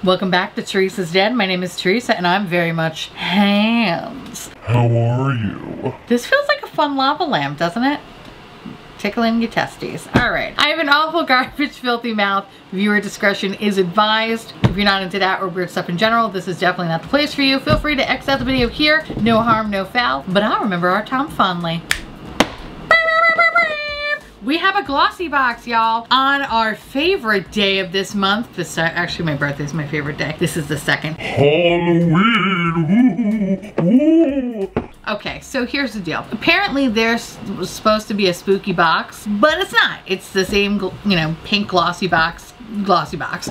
Welcome back to Theresa's Den. My name is Theresa and I'm very much hands. How are you? This feels like a fun lava lamp, doesn't it? Tickling your testes. Alright. I have an awful garbage filthy mouth. Viewer discretion is advised. If you're not into that or weird stuff in general, this is definitely not the place for you. Feel free to exit the video here. No harm, no foul. But I'll remember our time fondly. We have a Glossybox, y'all, on our favorite day of this month. Actually, my birthday is my favorite day. This is the second. Halloween! Ooh. Okay, so here's the deal. Apparently there's supposed to be a spooky box, but it's not. It's the same, you know, pink glossy box.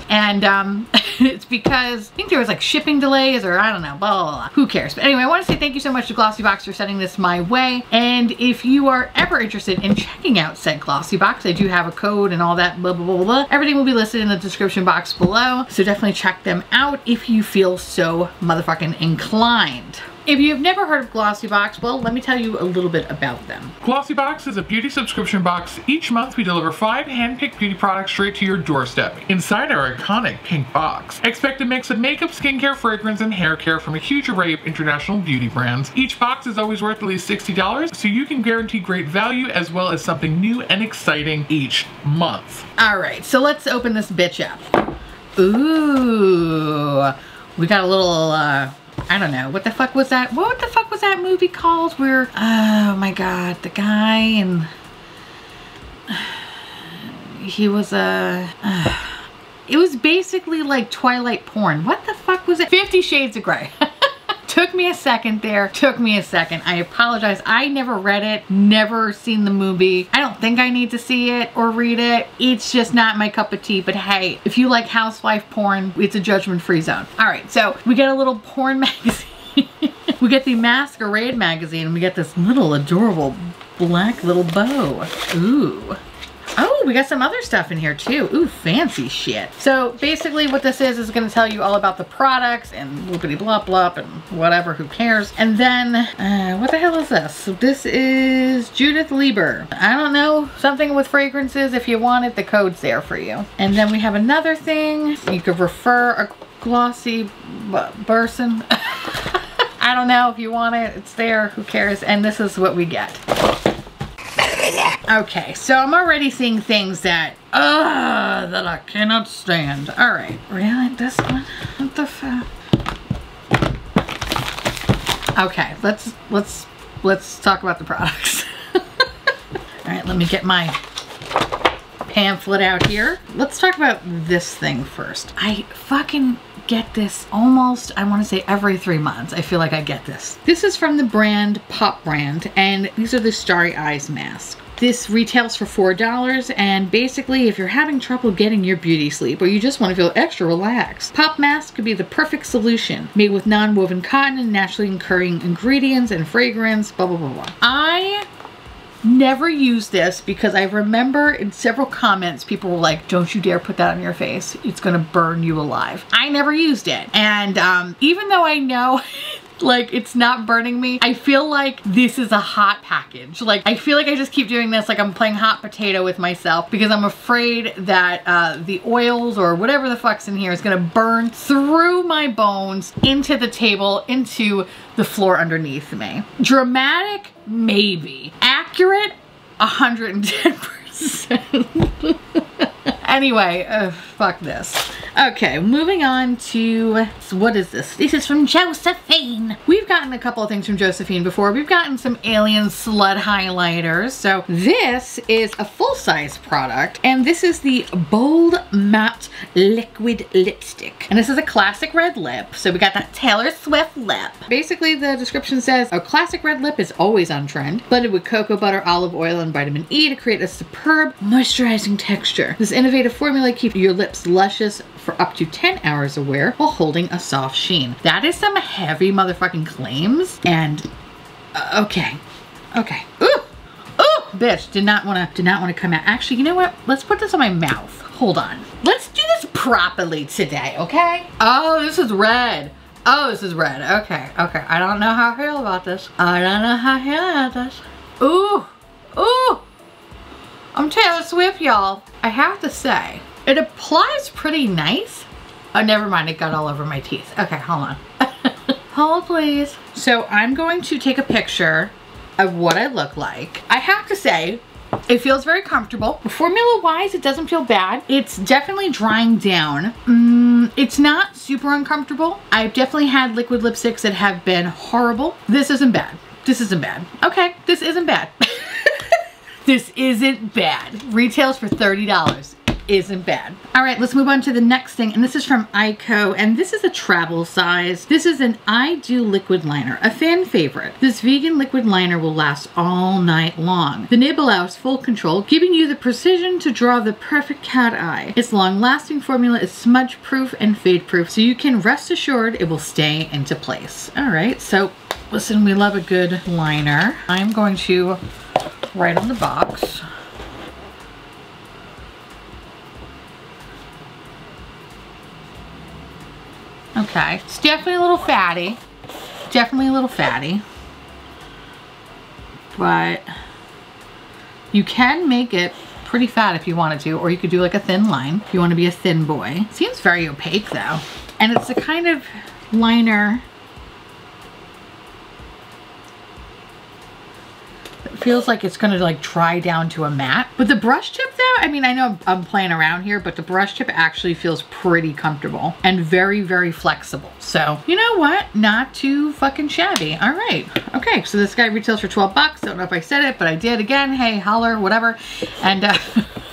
And it's because I think there was like shipping delays or I don't know, blah, blah, blah. Who cares? But anyway, I want to say thank you so much to Glossybox for sending this my way. And if you are ever interested in checking out said Glossybox, I do have a code and all that, blah, blah, blah, blah. Everything will be listed in the description box below. So definitely check them out if you feel so motherfucking inclined. If you've never heard of Glossybox, well, let me tell you a little bit about them. Glossybox is a beauty subscription box. Each month we deliver 5 hand-picked beauty products straight to your doorstep. Inside our iconic pink box, expect a mix of makeup, skincare, fragrance, and hair care from a huge array of international beauty brands. Each box is always worth at least $60, so you can guarantee great value as well as something new and exciting each month. Alright, so let's open this bitch up. Ooh, we got a little, I don't know, what the fuck was that? What the fuck was that movie called where, oh my god, the guy and he was it was basically like Twilight porn. What the fuck was it? 50 Shades of Grey. Took me a second there, took me a second. I apologize. I never read it, never seen the movie. I don't think I need to see it or read it. It's just not my cup of tea, but hey, if you like housewife porn, it's a judgment-free zone. All right, so we get a little porn magazine. We get the Masquerade magazine, and we get this little adorable black little bow. Ooh. Oh, we got some other stuff in here too. Ooh, fancy shit. So basically what this is gonna tell you all about the products and whoopity blop blop and whatever, who cares. And then, what the hell is this? So this is Judith Lieber. I don't know, something with fragrances. If you want it, the code's there for you. And then we have another thing. You could refer a glossy person. I don't know if you want it, it's there, who cares? And this is what we get. Okay, so I'm already seeing things that I cannot stand. All right, really, this one? What the fuck? Okay, let's talk about the products. All right, let me get my pamphlet out here. Let's talk about this thing first. I fucking get this almost, I want to say every 3 months. I feel like I get this. This is from the brand Pop Brand, and these are the Starry Eyes masks. This retails for $4, and basically if you're having trouble getting your beauty sleep or you just want to feel extra relaxed, Pop Mask could be the perfect solution. Made with non-woven cotton and naturally occurring ingredients and fragrance, blah, blah, blah, blah. I never used this because I remember in several comments people were like, don't you dare put that on your face. It's gonna burn you alive. I never used it. And even though I know like it's not burning me, I feel like this is a hot package. Like I feel like I just keep doing this like I'm playing hot potato with myself because I'm afraid that the oils or whatever the fuck's in here is gonna burn through my bones, into the table, into the floor underneath me. Dramatic? Maybe. Accurate? 110%. Anyway, fuck this. Okay, moving on to, so what is this? This is from Josephine. We've gotten a couple of things from Josephine before. We've gotten some alien slut highlighters. So this is a full-size product, and this is the Bold Matte Liquid Lipstick. And this is a classic red lip. So we got that Taylor Swift lip. Basically, the description says, a classic red lip is always on trend, blended with cocoa butter, olive oil, and vitamin E to create a superb moisturizing texture. This innovative formula keeps your lips luscious for up to 10 hours of wear while holding a soft sheen. That is some heavy motherfucking claims. And okay. Ooh, bitch, did not want to come out. Actually, you know what? Let's put this on my mouth. Hold on. Let's do this properly today, okay? Oh, this is red. Oh, this is red. Okay. I don't know how I feel about this. Ooh. I'm Taylor Swift, y'all. I have to say, it applies pretty nice, Oh, never mind. It got all over my teeth. Okay, hold on. Hold, please. So I'm going to take a picture of what I look like. I have to say, it feels very comfortable. Formula-wise, it doesn't feel bad. It's definitely drying down. It's not super uncomfortable. I've definitely had liquid lipsticks that have been horrible. This isn't bad. This isn't bad. Okay, this isn't bad. This isn't bad. Retails for $30. Isn't bad. All right, let's move on to the next thing, and this is from Ico, and this is a travel size. This is an I Do liquid liner, a fan favorite. This vegan liquid liner will last all night long. The nib allows full control, giving you the precision to draw the perfect cat eye. Its long-lasting formula is smudge-proof and fade-proof, so you can rest assured it will stay into place. All right, so listen, we love a good liner. I'm going to write on the box. Okay, it's definitely a little fatty. Definitely a little fatty. But you can make it pretty fat if you wanted to, or you could do like a thin line if you want to be a thin boy. Seems very opaque though. And it's the kind of liner that feels like it's gonna like dry down to a matte. But the brush tip though, I mean, I know I'm playing around here, but the brush tip actually feels pretty comfortable and very, very flexible. So, you know what? Not too fucking shabby. All right. Okay, so this guy retails for 12 bucks. Don't know if I said it, but I did again. Hey, holler, whatever. And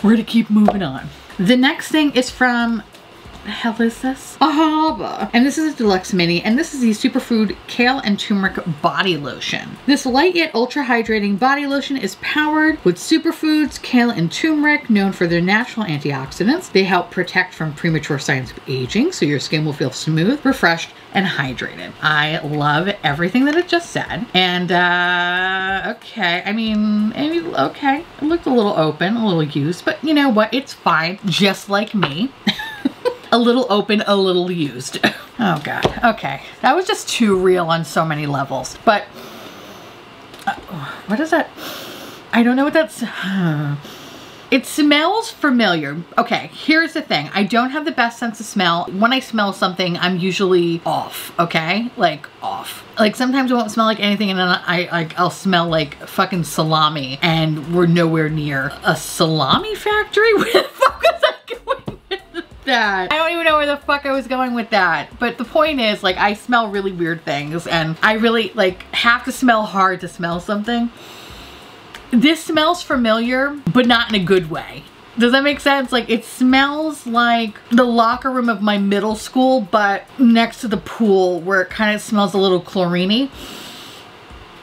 we're gonna keep moving on. The next thing is from, the hell is this? Ahaba. And this is a deluxe mini, and this is the Superfood Kale and Turmeric Body Lotion. This light yet ultra hydrating body lotion is powered with superfoods, kale and turmeric, known for their natural antioxidants. They help protect from premature signs of aging, so your skin will feel smooth, refreshed, and hydrated. I love everything that it just said. And okay, I mean, okay, it looked a little open, a little used, but you know what? It's fine, just like me. A little open, a little used. Oh God, okay. That was just too real on so many levels. But, what is that? I don't know what that's, it smells familiar. Okay, here's the thing. I don't have the best sense of smell. When I smell something, I'm usually off, okay? Like, off. Like, sometimes it won't smell like anything, and then I'll smell like fucking salami, and we're nowhere near a salami factory? Where the fuck was I going with that? I don't even know where the fuck I was going with that. But the point is, like, I smell really weird things, and I really, like, have to smell hard to smell something. This smells familiar, but not in a good way. Does that make sense? Like, it smells like the locker room of my middle school, but next to the pool, where it kind of smells a little chlorine-y.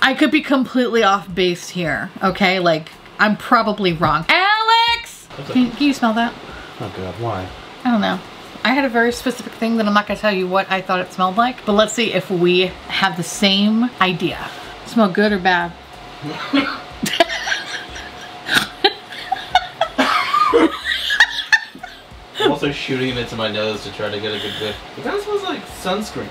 I could be completely off base here, okay? Like, I'm probably wrong. Alex! Can you smell that? Oh God, why? I don't know. I had a very specific thing that I'm not gonna tell you what I thought it smelled like, but let's see if we have the same idea. Smell good or bad? I'm also shooting it into my nose to try to get a good whiff. It kind of smells like sunscreen.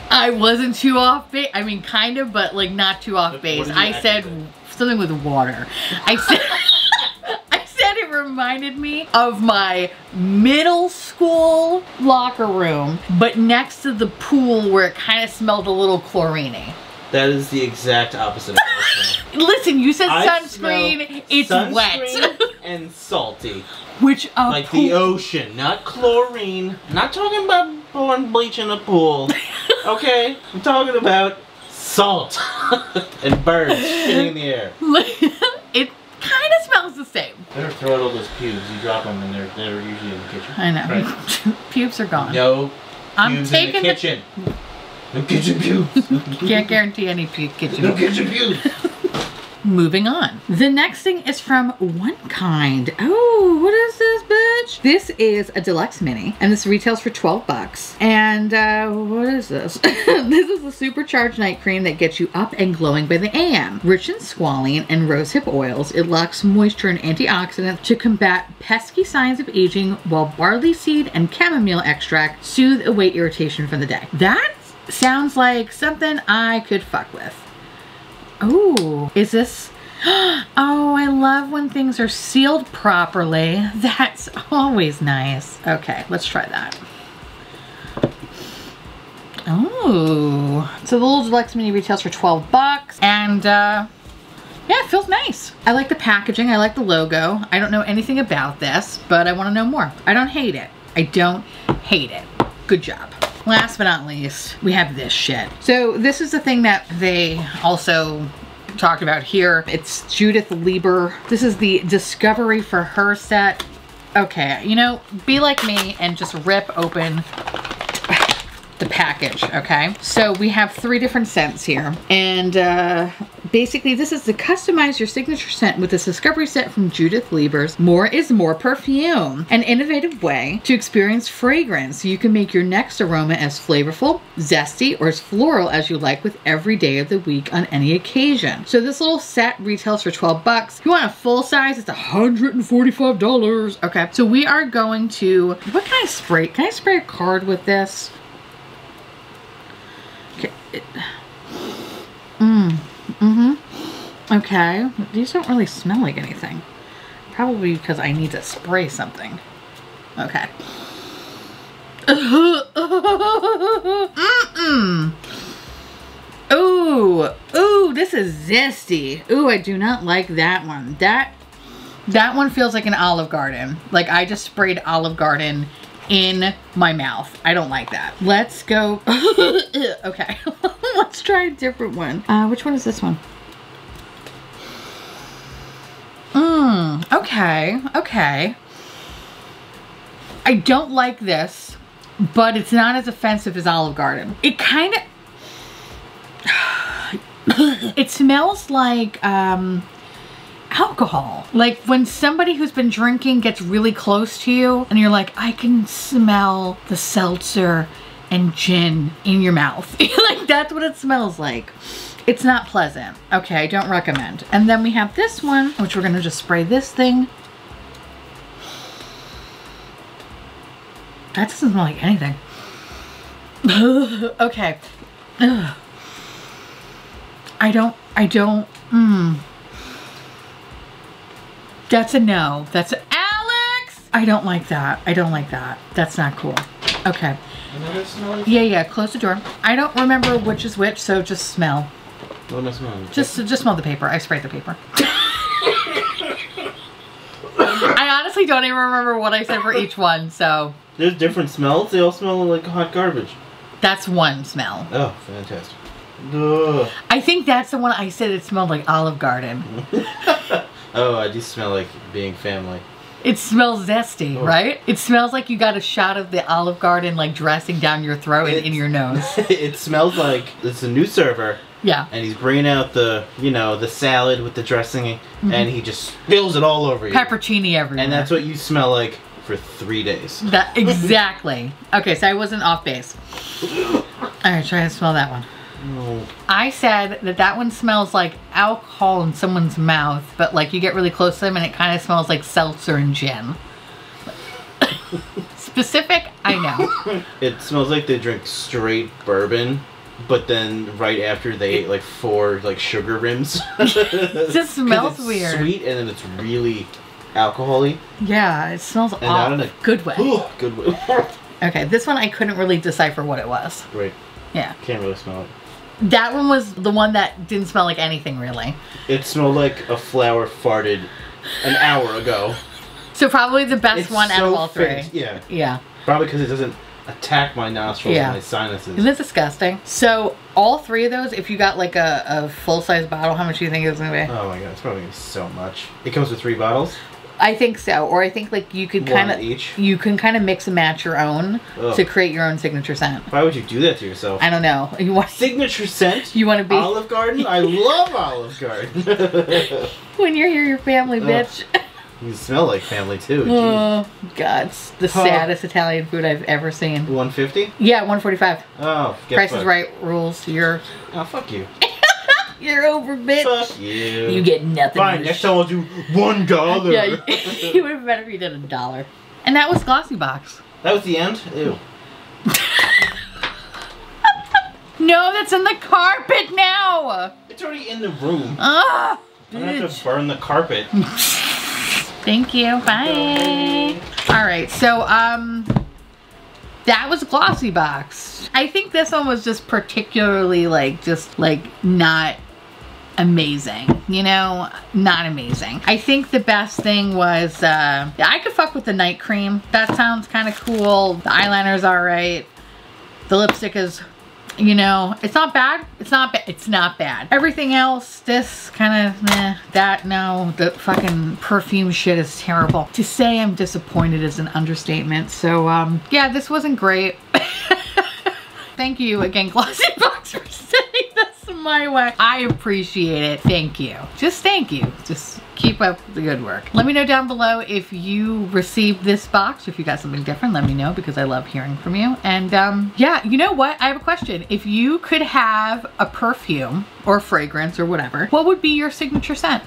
I wasn't too off base. I mean, kind of, but like not too off base. I said something with water. I said it reminded me of my middle school locker room, but next to the pool where it kind of smelled a little chlorine-y. That is the exact opposite of what I smell. Listen, you said sunscreen, it's wet. And salty. Which like the ocean, not chlorine. Not talking about pouring bleach in a pool. Okay? I'm talking about salt. And birds shitting in the air. It kind of smells the same. Better throw out all those pubes. You drop them and they're usually in the kitchen. I know. Right? Pubes are gone. No I'm pubes taking in the kitchen. No kitchen pubes. Can't guarantee any kitchen. No kitchen pubes. Moving on. The next thing is from One Kind. Oh, what is this, bitch? This is a deluxe mini, and this retails for 12 bucks. And what is this? This is a supercharged night cream that gets you up and glowing by the AM. Rich in squalene and rosehip oils, it locks moisture and antioxidants to combat pesky signs of aging, while barley seed and chamomile extract soothe away irritation from the day. That sounds like something I could fuck with. Oh, is this? Oh, I love when things are sealed properly. That's always nice. Okay, let's try that. Oh, so the little deluxe mini retails for 12 bucks, and yeah, it feels nice. I like the packaging, I like the logo. I don't know anything about this, but I want to know more. I don't hate it. I don't hate it. Good job. Last but not least, we have this shit. So this is the thing that they also talked about here. It's Judith Lieber. This is the Discovery for Her set. Okay, you know, be like me and just rip open the package, okay? So we have 3 different scents here, and basically this is to customize your signature scent with this Discovery set from Judith Lieber's More is More perfume, an innovative way to experience fragrance so you can make your next aroma as flavorful, zesty, or as floral as you like with every day of the week on any occasion. So this little set retails for 12 bucks. If you want a full size, it's $145. Okay, so we are going to, what can I spray? Can I spray a card with this? Okay, these don't really smell like anything. Probably because I need to spray something. Okay. Ooh, ooh, this is zesty. Ooh, I do not like that one. That one feels like an Olive Garden. Like I just sprayed Olive Garden in my mouth. I don't like that. Let's go. Okay, let's try a different one. Which one is this one? Okay, okay. I don't like this, but it's not as offensive as Olive Garden. It kind of, it smells like alcohol. Like when somebody who's been drinking gets really close to you and you're like, I can smell the seltzer and gin in your mouth. Like that's what it smells like. It's not pleasant. Okay, I don't recommend. And then we have this one, which we're gonna just spray this thing. That doesn't smell like anything. Okay. Ugh. I don't, That's a no. That's Alex! I don't like that. I don't like that. That's not cool. Okay. Another smell? Yeah, close the door. I don't remember which is which, so just smell. What am I smelling? Just smell the paper. I sprayed the paper. I honestly don't even remember what I said for each one, so. There's different smells. They all smell like hot garbage. That's one smell. Oh, fantastic. Ugh. I think that's the one I said it smelled like Olive Garden. Oh, I do smell like being family. It smells zesty, right? It smells like you got a shot of the Olive Garden like dressing down your throat and in your nose. It smells like it's a new server. Yeah. And he's bringing out the, you know, the salad with the dressing, and he just spills it all over you. Peppercini everywhere. And that's what you smell like for 3 days. That exactly. Okay, so I wasn't off base. Alright, try to smell that one. Oh. I said that one smells like alcohol in someone's mouth, but like you get really close to them and it kind of smells like seltzer and gin. Specific, I know. It smells like they drink straight bourbon, but then right after they ate like 4 like sugar rims. It just smells it's weird. Sweet, and then it's really alcohol-y. Yeah, it smells and not in a good way. Good way. Okay, this one I couldn't really decipher what it was. Right. Yeah. Can't really smell it. That one was the one that didn't smell like anything really. It smelled like a flower farted an hour ago. So probably the best one out of all 3. Finished. Yeah. Yeah. Probably because it doesn't attack my nostrils and my sinuses. Isn't it disgusting? So all 3 of those, if you got like a full-size bottle, how much do you think it's gonna be? Oh my god, it's probably gonna be so much. It comes with 3 bottles? I think so. Or I think like you could kind of you can kind of mix and match your own to create your own signature scent. Why would you do that to yourself? I don't know. You want signature scent? You want to be Olive Garden? I love Olive Garden. When you're here, your family, bitch. You smell like family too. Oh God, it's the saddest Italian food I've ever seen. 150? Yeah, 145. Oh, Price is Right rules. You're. Oh, fuck you. You're over, bitch. Fuck you. You get nothing. Fine, next time I'll do $1. Yeah, it would have been better if you did $1. And that was Glossybox. That was the end? Ew. No, that's in the carpet now. It's already in the room. Ah, I'm gonna have to burn the carpet. Thank you. Bye. All right, so that was Glossybox. I think this one was just particularly not amazing, you know, not amazing. I think the best thing was, I could fuck with the night cream. That sounds kind of cool. The eyeliner's all right. The lipstick is, you know, it's not bad. It's not bad. It's not bad. Everything else, this kind of, that, no. The fucking perfume shit is terrible. To say I'm disappointed is an understatement. So, yeah, this wasn't great. Thank you again, Glossybox, for sending this my way. I appreciate it. Thank you. Just thank you. Just keep up the good work. Let me know down below if you received this box, if you got something different. Let me know, because I love hearing from you. And yeah, you know what? I have a question. If you could have a perfume or fragrance or whatever, what would be your signature scent?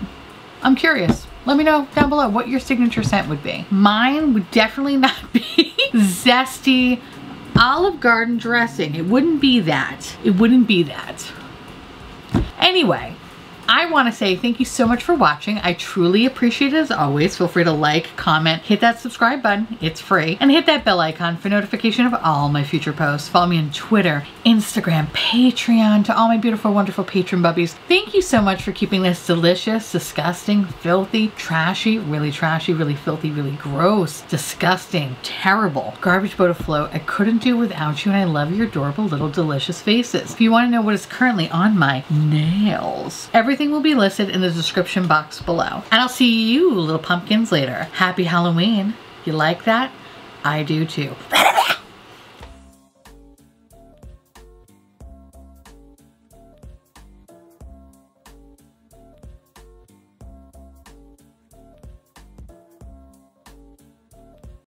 I'm curious. Let me know down below what your signature scent would be. Mine would definitely not be zesty Olive Garden dressing. It wouldn't be that. It wouldn't be that. Anyway, I want to say thank you so much for watching. I truly appreciate it as always. Feel free to like, comment, hit that subscribe button. It's free. And hit that bell icon for notification of all my future posts. Follow me on Twitter, Instagram, Patreon, to all my beautiful, wonderful patron bubbies. Thank you so much for keeping this delicious, disgusting, filthy, trashy, really filthy, really gross, disgusting, terrible garbage boat afloat. I couldn't do without you, and I love your adorable little delicious faces. If you want to know what is currently on my nails, everything will be listed in the description box below. And I'll see you little pumpkins later. Happy Halloween. You like that? I do too.